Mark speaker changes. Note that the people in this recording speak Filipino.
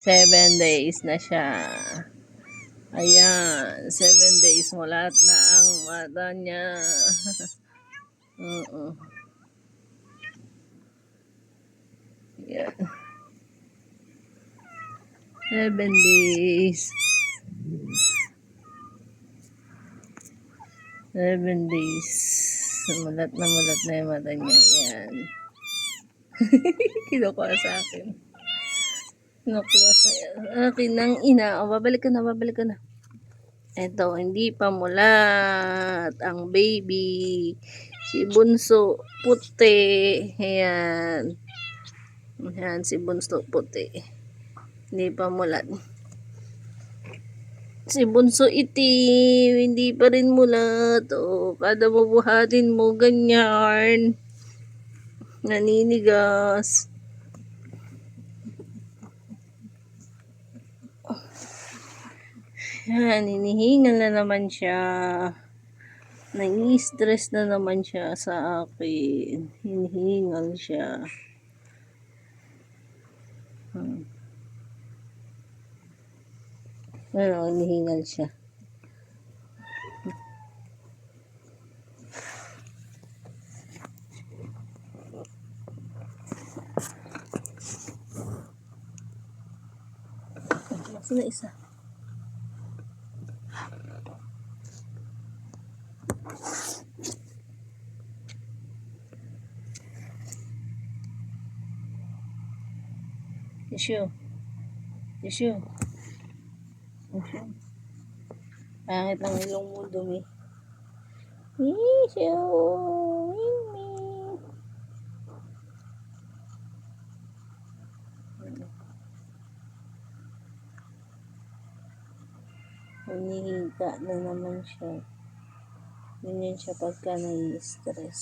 Speaker 1: 7 days na siya. Ayan, 7 days mulat na ang mata niya. Oo. Ayan. 7 days. 7 days. Mulat na yung mata niya. Ayan. Kinukuha sa akin. Kinukuha sa akin ng ina. O, babalik ka na, babalik ka na. Eto, hindi pa mulat ang baby. Si Bunso, puti. Ayan. Ayan, si Bunso, puti. Hindi pa mulat. Si Bunso itim, hindi pa rin mulat. O, kada bubuhatin mo, ganyan. Naninigas. Yan, hinihingal na naman siya. Nai-stress na naman siya sa akin. Hinihingal siya. Ano, hinihingal siya. Masa na isa? Tissue. Tissue. Tissue. Pangit ang ilong mo, dumi. Tissue. Hinihiga na naman siya. Ganyan siya pagka nai-stress.